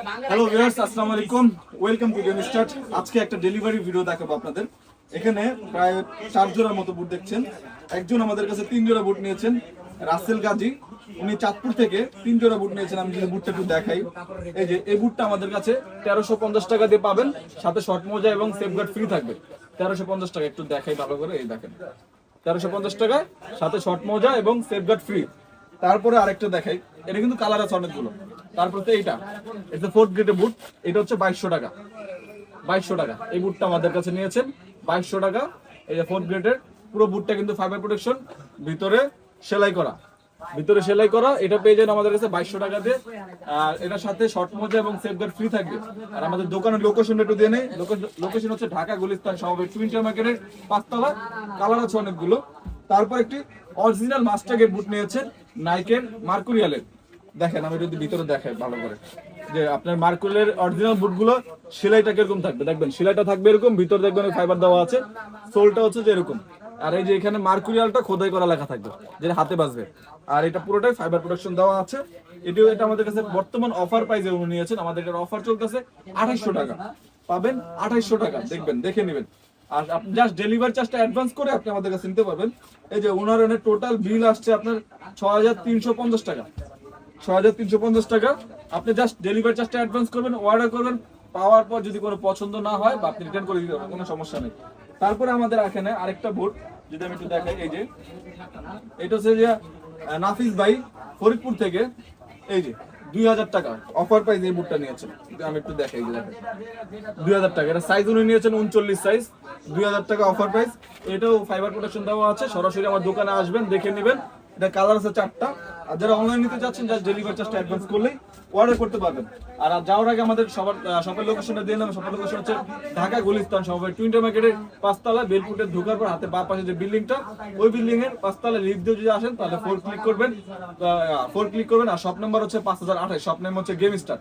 Hello viewers, আসসালামু আলাইকুম, welcome to game start. আজকে একটা ডেলিভারি ভিডিও দেখাবো আপনাদের। এখানে প্রায় 4 জোড়ার মতো বুট দেখছেন। একজন আমাদের কাছে 3 জোড়া বুট নিয়েছেন, রাসেল গাজী। উনি চাঁদপুর থেকে 3 জোড়া বুট নিয়েছেন। আমি যদি বুটটা একটু দেখাই, এই যে এই বুটটা আমাদের কাছে 1350 টাকা দিয়ে পাবেন, সাথে শর্ট মোজা এবং সেফগার্ড ফ্রি থাকবে। 1350 টাকা, একটু দেখাই ভালো করে, এই দেখেন 1350 টাকা, সাথে শর্ট মোজা এবং সেফগার্ড ফ্রি। তারপরে আরেকটা দেখাই, এটা কিন্তু কালার আছে অনেকগুলো। তারপর তো এইটা, এটা 4th গ্রেডের বুট, এটা হচ্ছে 2200 টাকা। 2200 টাকা এই বুটটা আমাদের কাছে নিয়েছেন, 2200 টাকা। এই যে 4th গ্রেডের পুরো বুটটা কিন্তু ফাইবার প্রোটেকশন, ভিতরে সেলাই করা, এটা পেয়ে যাবেন আমাদের কাছে 2200 টাকা দিয়ে। আর এটার সাথে শর্ট মোজা এবং সেফগার্ড ফ্রি থাকবে। আর আমাদের দোকানের লোকেশনটা একটু দিয়ে নেই। লোকেশন হচ্ছে ঢাকা গুলিস্তান সমবায় টুইন টাওয়ার মার্কেটের 5 তলা। কালার আছে অনেকগুলো। তারপর একটি অরিজিনাল মাস্টার বুট নিয়েছেন, নাইকের মার্কুরিয়ালের। দেখেন, আমি যদি ভিতরে দেখাই ভালো করে, যে আপনার মার্কুরিয়ালের অরিজিনাল বুটগুলো সেলাইটা কিরকম থাকবে দেখবেন। সেলাইটা থাকবে এরকম, ভিতরে দেখবেন ফাইবার দেওয়া আছে, সোলটা হচ্ছে যে এরকম। আর এই যে এখানে মার্কুরিয়ালটা খোদাই করা লেখা থাকবে, যেটা হাতে বাজবে। আর এটা পুরোটাই ফাইবার প্রোটেকশন দেওয়া আছে। এটা আমাদের কাছে বর্তমান অফার প্রাইসে উনি নিয়েছেন। আমাদের এটা অফার চলতেছে 2800 টাকা পাবেন, 2800 টাকা। দেখবেন, দেখে নেবেন। আর আপনি জাস্ট ডেলিভারি চার্জটা অ্যাডভান্স করে আপনি আমাদের কাছে নিতে পারবেন। এই যে ওনার টোটাল বিল আসছে আপনার 6350 টাকা। 6350 টাকা। আপনি জাস্ট ডেলিভারি চার্জটা অ্যাডভান্স করবেন, অর্ডার করবেন, পাওয়ার পর যদি কোনো পছন্দ না হয় বা আপনি রিটার্ন করে দিতে পারবেন, কোনো সমস্যা নেই। তারপরে আমাদের এখানে আরেকটা বুট যদি আমি একটু দেখাই, এই যে এটা হচ্ছে যে নাফিস ভাই ফরিদপুর থেকে, এই যে 2000 টাকা অফার প্রাইস এই বুটটা নিয়েছেন। আমি একটু দেখাই, এই যে দেখেন 2000 টাকা। এটা সাইজ উনি নিয়েছেন 39 সাইজ, 2000 টাকা অফার প্রাইস। এটাও ফাইবার প্রোটেকশন দেওয়া আছে। সরাসরি আমার দোকানে আসবেন, দেখে নেবেন। এটা কালার আছে 4টা। আর যারা অনলাইন নিতে যাচ্ছেন, জাস্ট ডেলিভারি চার্জটা অ্যাডভান্স করলেই অর্ডার করতে পারবেন। আর যাওয়ার আগে আমাদের সবার লোকেশনটা দিয়ে নেবেন। সবার লোকেশন হচ্ছে ঢাকা গুলিস্তান সমবায় টুইন টাওয়ার মার্কেটের 5 তলা, বেলপুটে ঢোকার পর হাতে বাঁ পাশে যে বিল্ডিংটা, ওই বিল্ডিং এর 5 তলা লিফট দিয়ে যদি আসেন তাহলে 4 ক্লিক করবেন। আর শপ নাম্বার হচ্ছে 5028, শপ নেম হচ্ছে গেম স্টার।